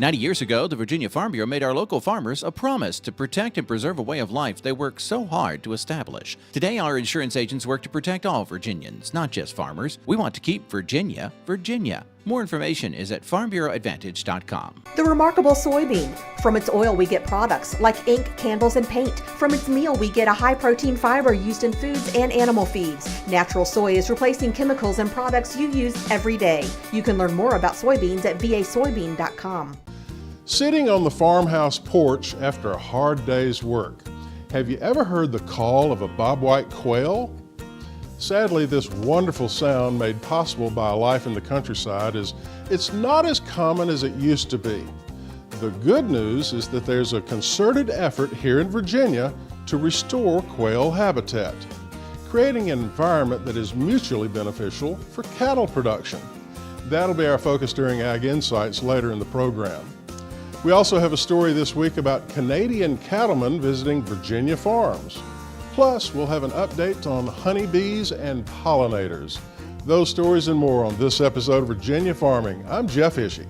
90 years ago, the Virginia Farm Bureau made our local farmers a promise to protect and preserve a way of life they work so hard to establish. Today, our insurance agents work to protect all Virginians, not just farmers. We want to keep Virginia, Virginia. More information is at farmbureauadvantage.com. The remarkable soybean. From its oil, we get products like ink, candles, and paint. From its meal, we get a high-protein fiber used in foods and animal feeds. Natural soy is replacing chemicals and products you use every day. You can learn more about soybeans at vasoybean.com. Sitting on the farmhouse porch after a hard day's work. Have you ever heard the call of a bobwhite quail? Sadly, this wonderful sound made possible by a life in the countryside it's not as common as it used to be. The good news is that there's a concerted effort here in Virginia to restore quail habitat, creating an environment that is mutually beneficial for cattle production. That'll be our focus during Ag Insights later in the program. We also have a story this week about Canadian cattlemen visiting Virginia farms. Plus, we'll have an update on honeybees and pollinators. Those stories and more on this episode of Virginia Farming. I'm Jeff Ishii.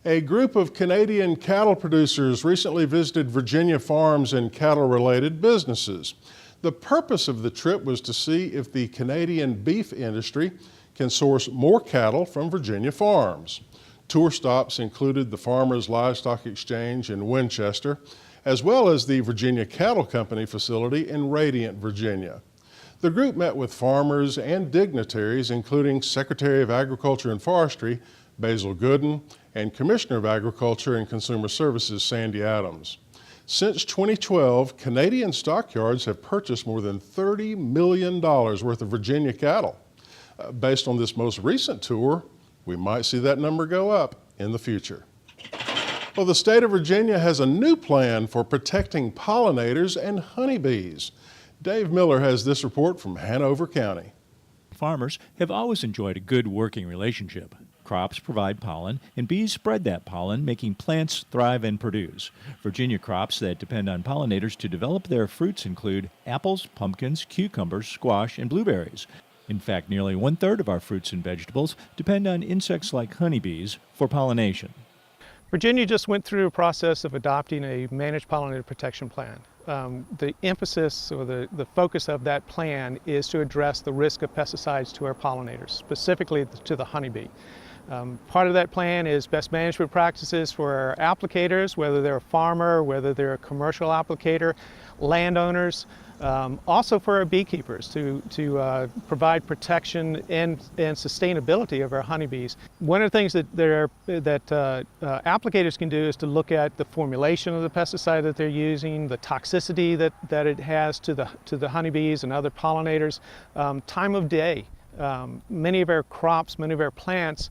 A group of Canadian cattle producers recently visited Virginia farms and cattle-related businesses. The purpose of the trip was to see if the Canadian beef industry can source more cattle from Virginia farms. Tour stops included the Farmers Livestock Exchange in Winchester, as well as the Virginia Cattle Company facility in Radiant, Virginia. The group met with farmers and dignitaries, including Secretary of Agriculture and Forestry, Basil Gooden, and Commissioner of Agriculture and Consumer Services, Sandy Adams. Since 2012, Canadian stockyards have purchased more than $30 million worth of Virginia cattle. Based on this most recent tour, we might see that number go up in the future. Well, the state of Virginia has a new plan for protecting pollinators and honeybees. Dave Miller has this report from Hanover County. Farmers have always enjoyed a good working relationship. Crops provide pollen, and bees spread that pollen, making plants thrive and produce. Virginia crops that depend on pollinators to develop their fruits include apples, pumpkins, cucumbers, squash, and blueberries. In fact, nearly one-third of our fruits and vegetables depend on insects like honeybees for pollination. Virginia just went through a process of adopting a managed pollinator protection plan. The emphasis or the focus of that plan is to address the risk of pesticides to our pollinators, specifically to the honeybee. Part of that plan is best management practices for our applicators, whether they're a farmer, whether they're a commercial applicator, landowners, also for our beekeepers to provide protection and sustainability of our honeybees. One of the things that applicators can do is to look at the formulation of the pesticide that they're using, the toxicity that it has to the honeybees and other pollinators, time of day. Many of our crops, many of our plants,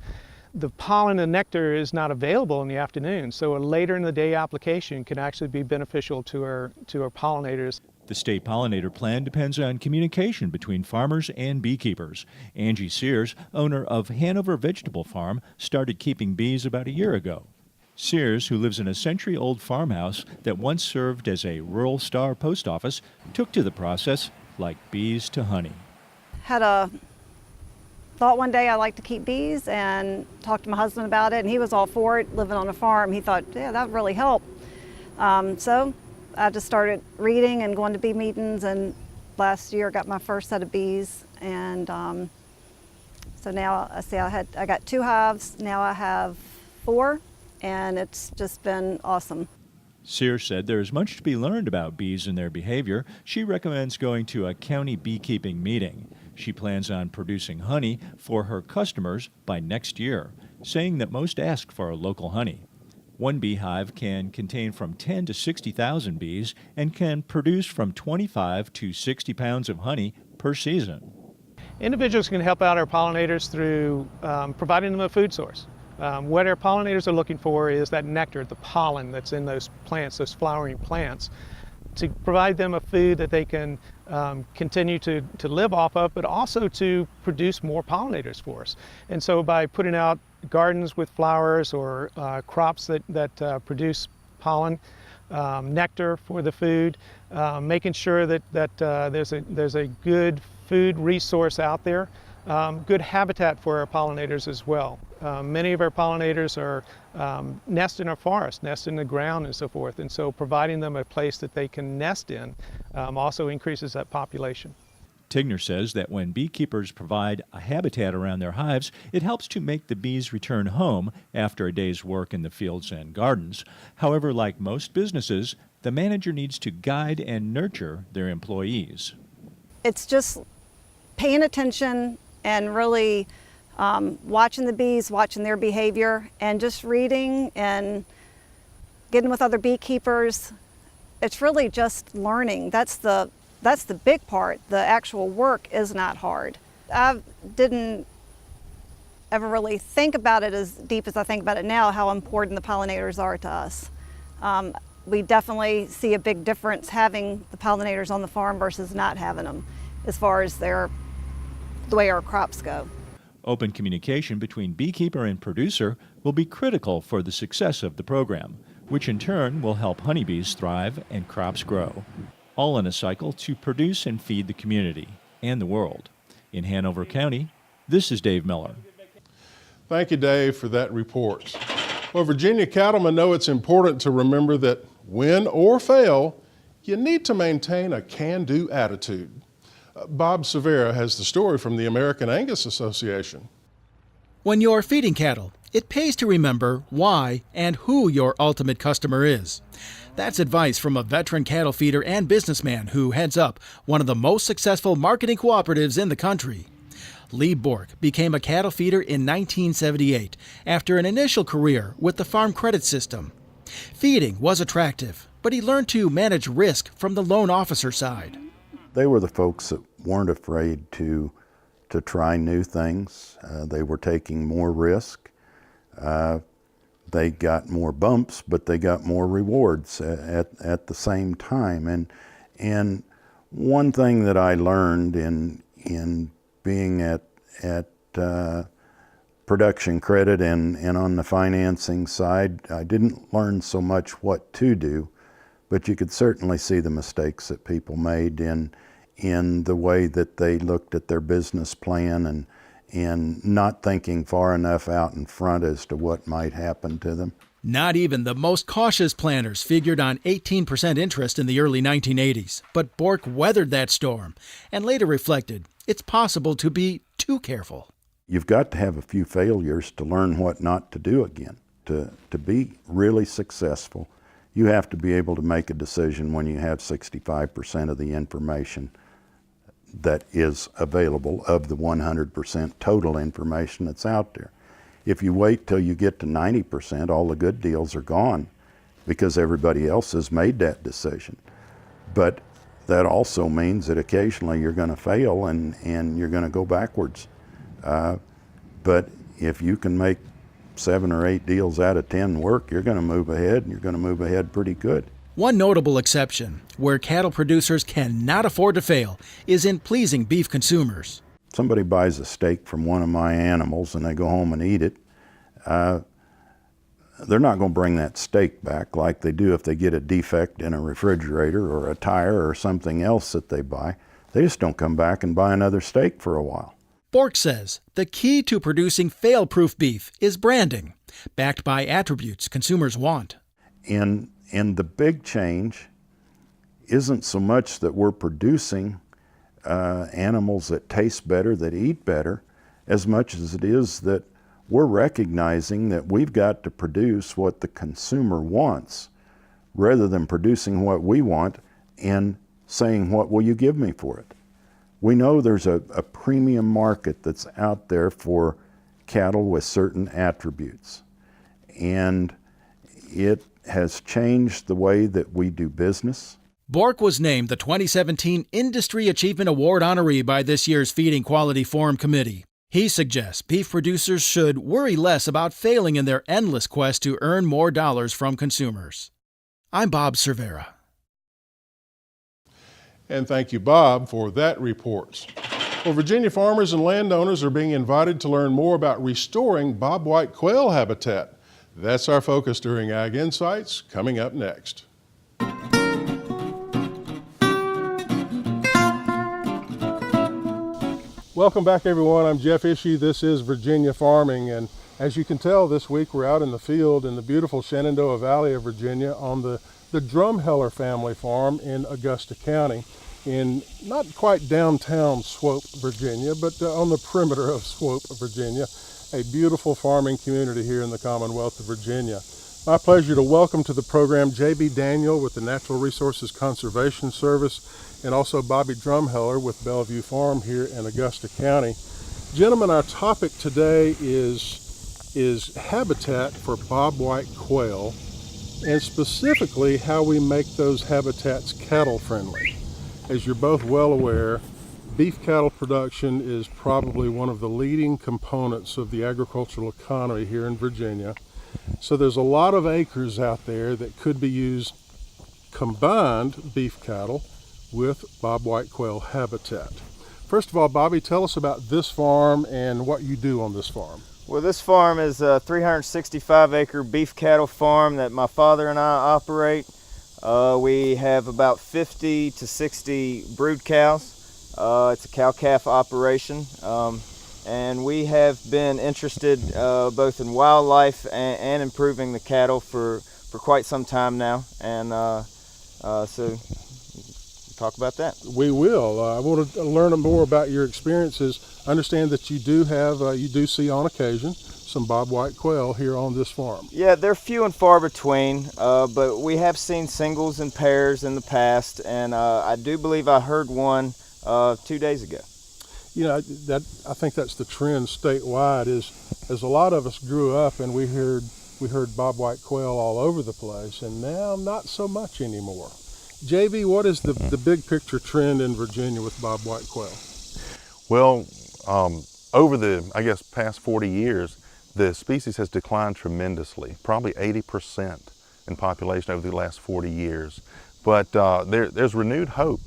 the pollen and nectar is not available in the afternoon, so a later in the day application can actually be beneficial to our pollinators. The state pollinator plan depends on communication between farmers and beekeepers. Angie Sears, owner of Hanover Vegetable Farm, started keeping bees about a year ago. Sears, who lives in a century-old farmhouse that once served as a rural star post office, took to the process like bees to honey. Had a thought one day I'd like to keep bees and talked to my husband about it, and he was all for it, living on a farm. He thought, yeah, that would really help. So I just started reading and going to bee meetings, and last year got my first set of bees. And so now I got 2 hives, now I have 4, and it's just been awesome. Sears said there is much to be learned about bees and their behavior. She recommends going to a county beekeeping meeting. She plans on producing honey for her customers by next year, saying that most ask for local honey. One beehive can contain from 10 to 60,000 bees and can produce from 25 to 60 pounds of honey per season. Individuals can help out our pollinators through providing them a food source. What our pollinators are looking for is that nectar, the pollen that's in those plants, those flowering plants, to provide them a food that they can continue to live off of, but also to produce more pollinators for us. And so by putting out gardens with flowers or crops that produce pollen, nectar for the food, making sure that there's a good food resource out there, good habitat for our pollinators as well. Many of our pollinators are nest in our forest, nest in the ground and so forth, and so providing them a place that they can nest in also increases that population. Tigner says that when beekeepers provide a habitat around their hives, it helps to make the bees return home after a day's work in the fields and gardens. However, like most businesses, the manager needs to guide and nurture their employees. It's just paying attention and really watching the bees, watching their behavior, and just reading and getting with other beekeepers. It's really just learning. That's the big part. The actual work is not hard. I didn't ever really think about it as deep as I think about it now, how important the pollinators are to us. We definitely see a big difference having the pollinators on the farm versus not having them as far as the way our crops go. Open communication between beekeeper and producer will be critical for the success of the program, which in turn will help honeybees thrive and crops grow, all in a cycle to produce and feed the community and the world. In Hanover County, this is Dave Miller. Thank you, Dave, for that report. Well, Virginia cattlemen know it's important to remember that win or fail, you need to maintain a can-do attitude. Bob Cervera has the story from the American Angus Association. When you're feeding cattle, it pays to remember why and who your ultimate customer is. That's advice from a veteran cattle feeder and businessman who heads up one of the most successful marketing cooperatives in the country. Lee Bork became a cattle feeder in 1978 after an initial career with the Farm Credit System. Feeding was attractive, but he learned to manage risk from the loan officer side. They were the folks that weren't afraid to try new things. They were taking more risk. They got more bumps, but they got more rewards at the same time. And one thing that I learned in being at production credit and on the financing side, I didn't learn so much what to do, but you could certainly see the mistakes that people made in the way that they looked at their business plan and not thinking far enough out in front as to what might happen to them. Not even the most cautious planners figured on 18% interest in the early 1980s, but Bork weathered that storm and later reflected it's possible to be too careful. You've got to have a few failures to learn what not to do again. To be really successful, you have to be able to make a decision when you have 65% of the information that is available of the 100% total information that's out there. If you wait till you get to 90%, all the good deals are gone because everybody else has made that decision. But that also means that occasionally you're going to fail and you're going to go backwards. But if you can make 7 or 8 deals out of 10 work, you're going to move ahead, and you're going to move ahead pretty good. One notable exception, where cattle producers cannot afford to fail, is in pleasing beef consumers. Somebody buys a steak from one of my animals and they go home and eat it. They're not going to bring that steak back like they do if they get a defect in a refrigerator or a tire or something else that they buy. They just don't come back and buy another steak for a while. Bork says the key to producing fail-proof beef is branding, backed by attributes consumers want. And the big change isn't so much that we're producing animals that taste better, that eat better, as much as it is that we're recognizing that we've got to produce what the consumer wants rather than producing what we want and saying, what will you give me for it? We know there's a premium market that's out there for cattle with certain attributes, and it has changed the way that we do business. Bork was named the 2017 Industry Achievement Award honoree by this year's Feeding Quality Forum Committee. He suggests beef producers should worry less about failing in their endless quest to earn more dollars from consumers. I'm Bob Cervera. And thank you, Bob, for that report. Well, Virginia farmers and landowners are being invited to learn more about restoring bobwhite quail habitat. That's our focus during Ag Insights, coming up next. Welcome back, everyone. I'm Jeff Ishii. This is Virginia Farming, and as you can tell, this week we're out in the field in the beautiful Shenandoah Valley of Virginia on the Drumheller family farm in Augusta County, in not quite downtown Swope, Virginia, but on the perimeter of Swope, Virginia, a beautiful farming community here in the Commonwealth of Virginia. My pleasure to welcome to the program J.B. Daniel with the Natural Resources Conservation Service, and also Bobby Drumheller with Bellevue Farm here in Augusta County. Gentlemen, our topic today is habitat for bobwhite quail, and specifically how we make those habitats cattle friendly. As you're both well aware, beef cattle production is probably one of the leading components of the agricultural economy here in Virginia. So there's a lot of acres out there that could be used combined beef cattle with bobwhite quail habitat. First of all, Bobby, tell us about this farm and what you do on this farm. Well, this farm is a 365-acre beef cattle farm that my father and I operate. We have about 50 to 60 brood cows. It's a cow-calf operation. And we have been interested both in wildlife and improving the cattle for quite some time now. And so talk about that. We will. I want to learn more about your experiences. I understand that you do see on occasion some bobwhite quail here on this farm. Yeah, they're few and far between, but we have seen singles and pairs in the past, and I do believe I heard one 2 days ago. You know, I think that's the trend statewide. Is as a lot of us grew up and we heard bobwhite quail all over the place, and now not so much anymore. JV, what is the big picture trend in Virginia with bobwhite quail? Well, over the, past 40 years, the species has declined tremendously, probably 80% in population over the last 40 years. But there's renewed hope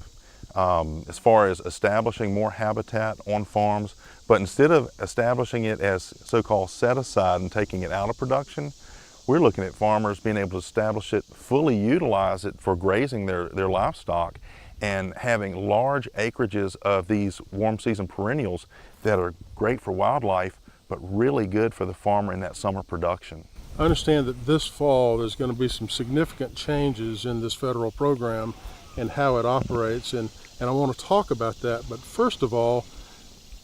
as far as establishing more habitat on farms. But instead of establishing it as so-called set-aside and taking it out of production, we're looking at farmers being able to establish it, fully utilize it for grazing their livestock, and having large acreages of these warm season perennials that are great for wildlife, but really good for the farmer in that summer production. I understand that this fall there's going to be some significant changes in this federal program and how it operates, and I want to talk about that. But first of all,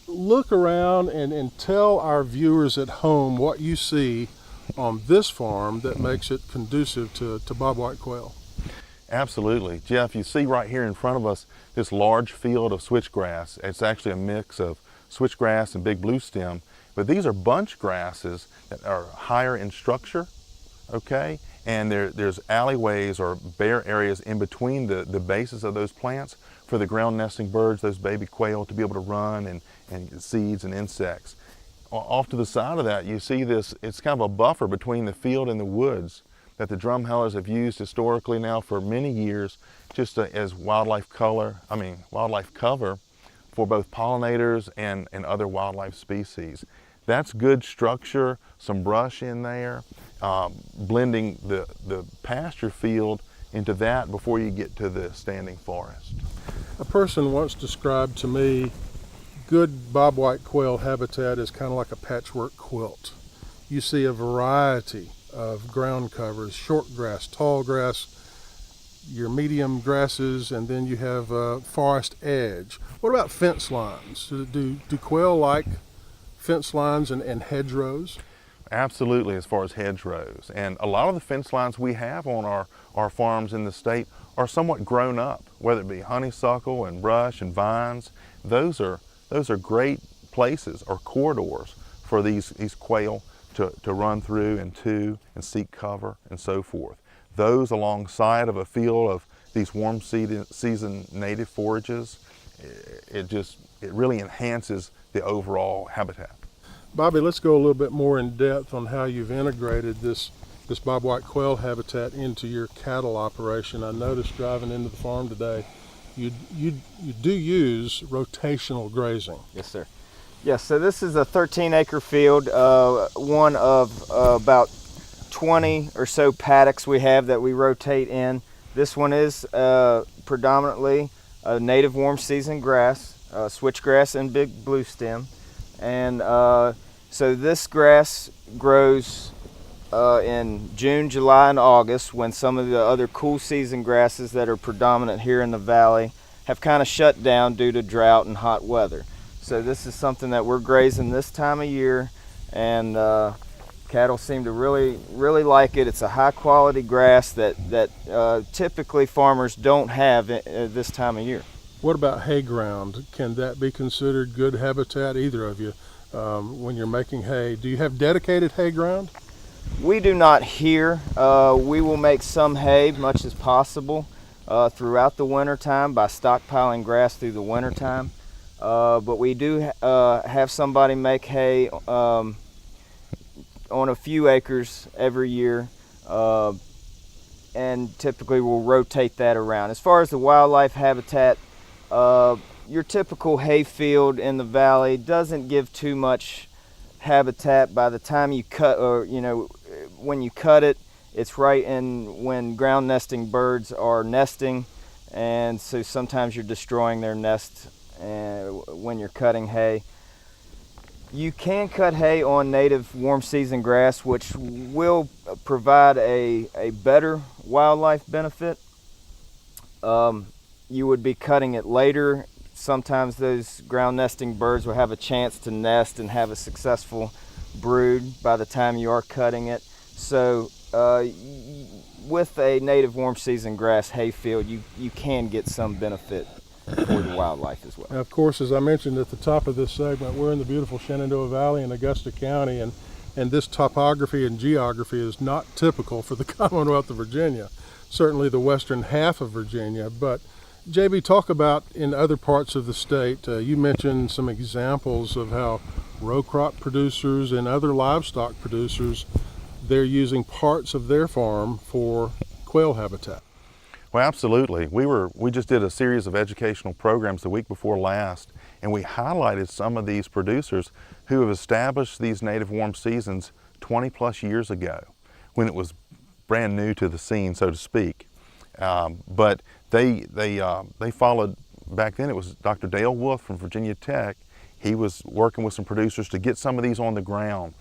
look around and tell our viewers at home what you see on this farm that makes it conducive to bobwhite quail. Absolutely. Jeff, you see right here in front of us this large field of switchgrass. It's actually a mix of switchgrass and big blue stem, but these are bunch grasses that are higher in structure, okay? And there's alleyways or bare areas in between the bases of those plants for the ground nesting birds, those baby quail, to be able to run and seeds and insects. Off to the side of that, you see this, it's kind of a buffer between the field and the woods that the Drumhellers have used historically now for many years, just as wildlife cover for both pollinators and other wildlife species. That's good structure, some brush in there, blending the pasture field into that before you get to the standing forest. A person once described to me good bobwhite quail habitat is kind of like a patchwork quilt. You see a variety of ground covers, short grass, tall grass, your medium grasses, and then you have forest edge. What about fence lines? Do quail like fence lines and hedgerows? Absolutely, as far as hedgerows. And a lot of the fence lines we have on our farms in the state are somewhat grown up, whether it be honeysuckle and brush and vines. Those are great places or corridors for these quail to run through and seek cover and so forth. Those alongside of a field of these warm season native forages, it really enhances the overall habitat. Bobby, let's go a little bit more in depth on how you've integrated this bobwhite quail habitat into your cattle operation. I noticed driving into the farm today you do use rotational grazing. Yes, sir. Yes, so this is a 13-acre field, one of about 20 or so paddocks we have that we rotate in. This one is predominantly a native warm season grass, switchgrass and big blue stem. And so this grass grows in June, July, and August, when some of the other cool season grasses that are predominant here in the valley have kind of shut down due to drought and hot weather. So this is something that we're grazing this time of year, and cattle seem to really like it. It's a high quality grass that typically farmers don't have this time of year. What about hay ground? Can that be considered good habitat, either of you, when you're making hay? Do you have dedicated hay ground? We do not here. We will make some hay, much as possible, throughout the winter time by stockpiling grass through the winter time. But we do have somebody make hay on a few acres every year, and typically we'll rotate that around. As far as the wildlife habitat, your typical hay field in the valley doesn't give too much habitat. By the time you cut, or when you cut it, it's right in when ground nesting birds are nesting, and so sometimes you're destroying their nest when you're cutting hay. You can cut hay on native warm season grass, which will provide a better wildlife benefit. You would be cutting it later. Sometimes those ground nesting birds will have a chance to nest and have a successful brood by the time you are cutting it. So with a native warm season grass hay field, you can get some benefit for the wildlife as well. Now, of course, as I mentioned at the top of this segment, we're in the beautiful Shenandoah Valley in Augusta County, and this topography and geography is not typical for the Commonwealth of Virginia, certainly the western half of Virginia. But JB, talk about in other parts of the state. You mentioned some examples of how row crop producers and other livestock producers, they're using parts of their farm for quail habitat. Well, absolutely. We just did a series of educational programs the week before last, and we highlighted some of these producers who have established these native warm seasons 20 plus years ago, when it was brand new to the scene, so to speak. But they followed, back then it was Dr. Dale Wolf from Virginia Tech. He was working with some producers to get some of these on the ground,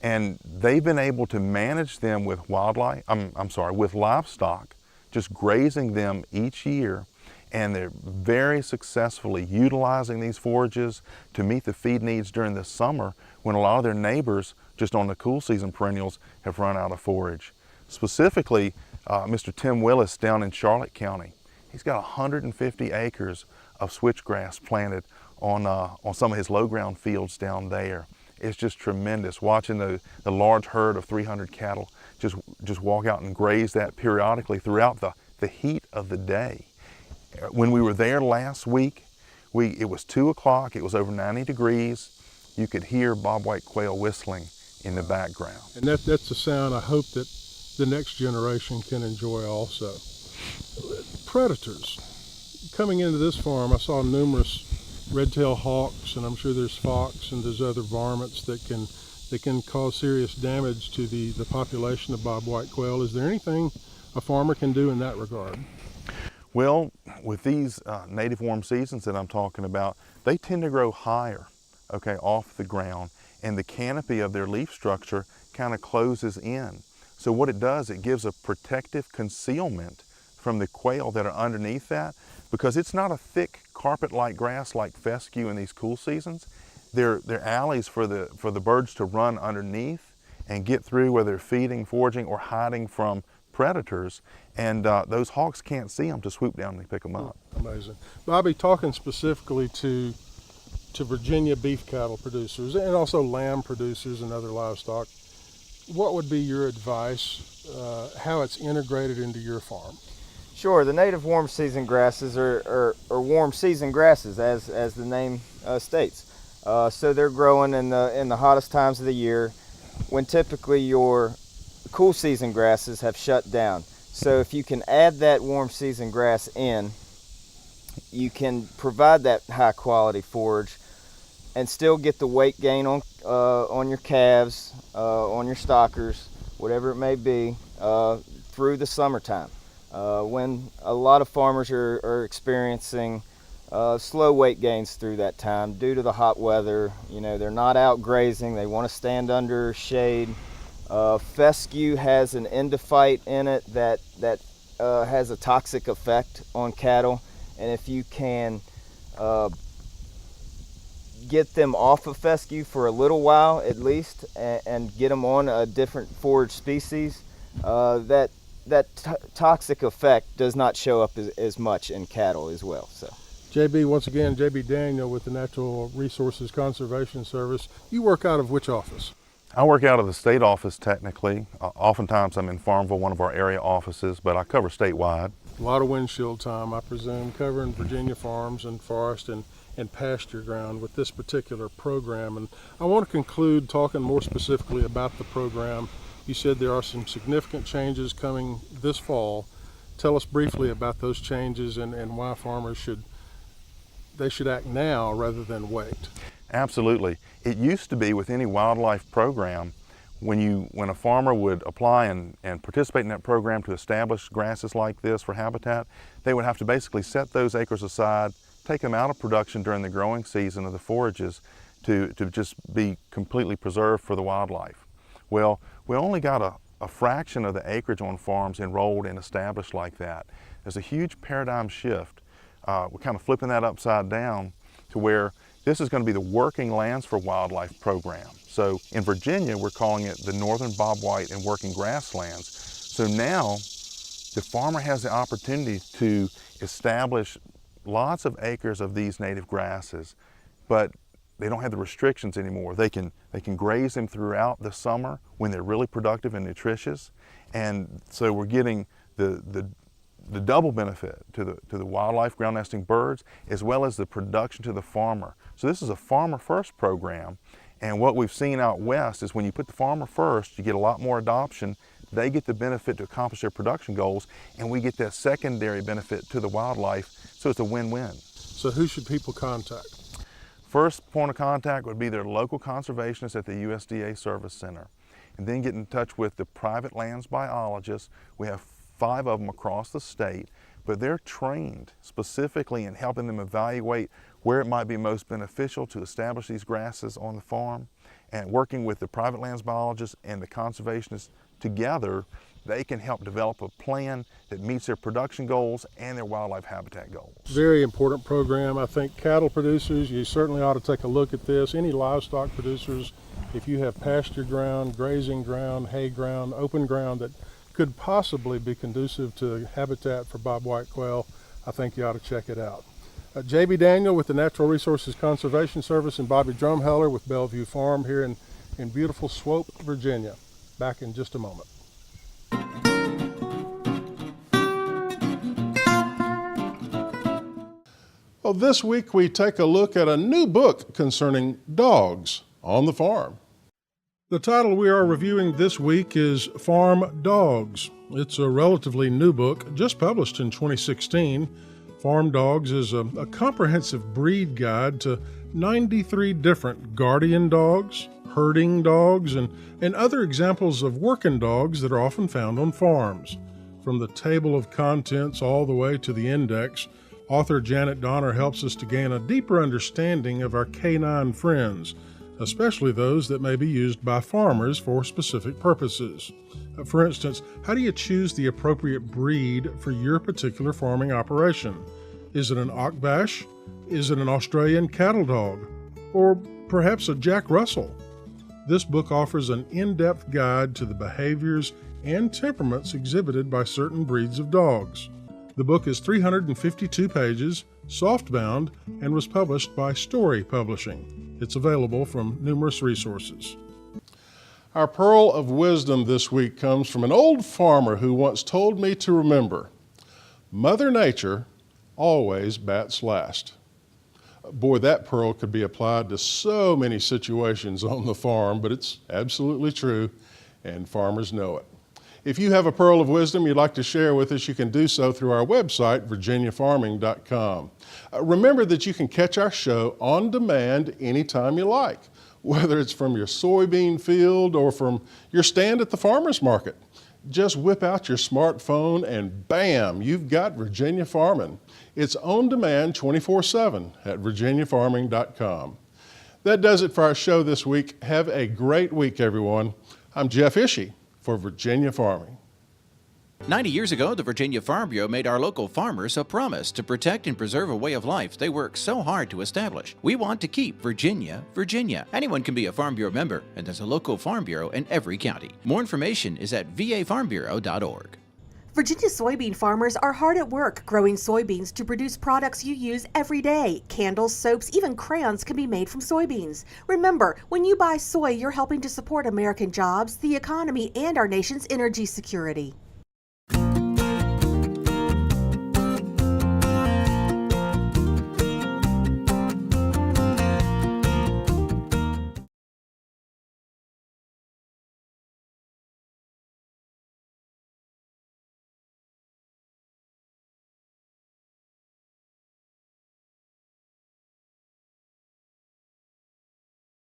and they've been able to manage them with with livestock, just grazing them each year, and they're very successfully utilizing these forages to meet the feed needs during the summer, when a lot of their neighbors just on the cool season perennials have run out of forage. Specifically, Mr. Tim Willis down in Charlotte County, he's got 150 acres of switchgrass planted on some of his low ground fields down there. It's just tremendous watching the large herd of 300 cattle just walk out and graze that periodically throughout the heat of the day. When we were there last week, it was 2 o'clock, it was over 90 degrees. You could hear bobwhite quail whistling in the background. And that's a sound I hope that the next generation can enjoy also. Predators. Coming into this farm, I saw numerous red-tailed hawks, and I'm sure there's fox and there's other varmints that can cause serious damage to the population of bobwhite quail. Is there anything a farmer can do in that regard? Well, with these native warm seasons that I'm talking about, they tend to grow higher, off the ground, and the canopy of their leaf structure kind of closes in. So what it does, it gives a protective concealment from the quail that are underneath that, because it's not a thick carpet-like grass like fescue in these cool seasons. They're alleys for the birds to run underneath and get through, whether they're feeding, foraging, or hiding from predators, and those hawks can't see them to swoop down and pick them up. Amazing. Bobby, talking specifically to Virginia beef cattle producers and also lamb producers and other livestock, what would be your advice, how it's integrated into your farm? Sure, the native warm season grasses are warm season grasses, as the name states. So they're growing in the hottest times of the year, when typically your cool season grasses have shut down. So if you can add that warm season grass in, you can provide that high quality forage and still get the weight gain on your calves, on your stockers, whatever it may be, through the summertime, when a lot of farmers are experiencing slow weight gains through that time due to the hot weather. You know, they're not out grazing, they want to stand under shade. Fescue has an endophyte in it that has a toxic effect on cattle, and if you can get them off of fescue for a little while at least, and get them on a different forage species, that toxic effect does not show up as much in cattle as well. So, JB, once again, JB Daniel with the Natural Resources Conservation Service. You work out of which office? I work out of the state office technically. Oftentimes I'm in Farmville, one of our area offices, but I cover statewide. A lot of windshield time, I presume, covering Virginia farms and forest and pasture ground with this particular program. And I want to conclude talking more specifically about the program. You said there are some significant changes coming this fall. Tell us briefly about those changes and why farmers should act now rather than wait. Absolutely. It used to be with any wildlife program, when a farmer would apply and participate in that program to establish grasses like this for habitat, they would have to basically set those acres aside, take them out of production during the growing season of the forages to just be completely preserved for the wildlife. Well, we only got a fraction of the acreage on farms enrolled and established like that. There's a huge paradigm shift. We're kind of flipping that upside down to where this is going to be the working lands for wildlife program. So in Virginia, we're calling it the Northern Bobwhite and Working Grasslands. So now the farmer has the opportunity to establish lots of acres of these native grasses, but they don't have the restrictions anymore. They can graze them throughout the summer when they're really productive and nutritious. And so we're getting the double benefit to the wildlife, ground nesting birds, as well as the production to the farmer. So this is a farmer first program, and what we've seen out west is when you put the farmer first, you get a lot more adoption. They get the benefit to accomplish their production goals, and we get that secondary benefit to the wildlife, so it's a win-win. So who should people contact? First point of contact would be their local conservationist at the USDA Service Center, and then get in touch with the private lands biologists. We have 5 of them across the state, but they're trained specifically in helping them evaluate where it might be most beneficial to establish these grasses on the farm. And working with the private lands biologists and the conservationists together, they can help develop a plan that meets their production goals and their wildlife habitat goals. Very important program. I think cattle producers, you certainly ought to take a look at this. Any livestock producers, if you have pasture ground, grazing ground, hay ground, open ground that could possibly be conducive to habitat for bobwhite quail, I think you ought to check it out. JB Daniel with the Natural Resources Conservation Service and Bobby Drumheller with Bellevue Farm here in beautiful Swope, Virginia. Back in just a moment. Well, this week we take a look at a new book concerning dogs on the farm. The title we are reviewing this week is Farm Dogs. It's a relatively new book, just published in 2016. Farm Dogs is a comprehensive breed guide to 93 different guardian dogs, herding dogs, and other examples of working dogs that are often found on farms. From the table of contents all the way to the index, author Janet Donner helps us to gain a deeper understanding of our canine friends, especially those that may be used by farmers for specific purposes. For instance, how do you choose the appropriate breed for your particular farming operation? Is it an Akbash? Is it an Australian cattle dog? Or perhaps a Jack Russell? This book offers an in-depth guide to the behaviors and temperaments exhibited by certain breeds of dogs. The book is 352 pages, softbound, and was published by Story Publishing. It's available from numerous resources. Our pearl of wisdom this week comes from an old farmer who once told me to remember, Mother Nature always bats last. Boy, that pearl could be applied to so many situations on the farm, but it's absolutely true, and farmers know it. If you have a pearl of wisdom you'd like to share with us, you can do so through our website, virginiafarming.com. Remember that you can catch our show on demand anytime you like, whether it's from your soybean field or from your stand at the farmer's market. Just whip out your smartphone and bam, you've got Virginia Farming. It's on demand 24/7 at virginiafarming.com. That does it for our show this week. Have a great week, everyone. I'm Jeff Ishii for Virginia Farming. 90 years ago, the Virginia Farm Bureau made our local farmers a promise to protect and preserve a way of life they work so hard to establish. We want to keep Virginia, Virginia. Anyone can be a Farm Bureau member, and there's a local Farm Bureau in every county. More information is at vafarmbureau.org. Virginia soybean farmers are hard at work growing soybeans to produce products you use every day. Candles, soaps, even crayons can be made from soybeans. Remember, when you buy soy, you're helping to support American jobs, the economy, and our nation's energy security.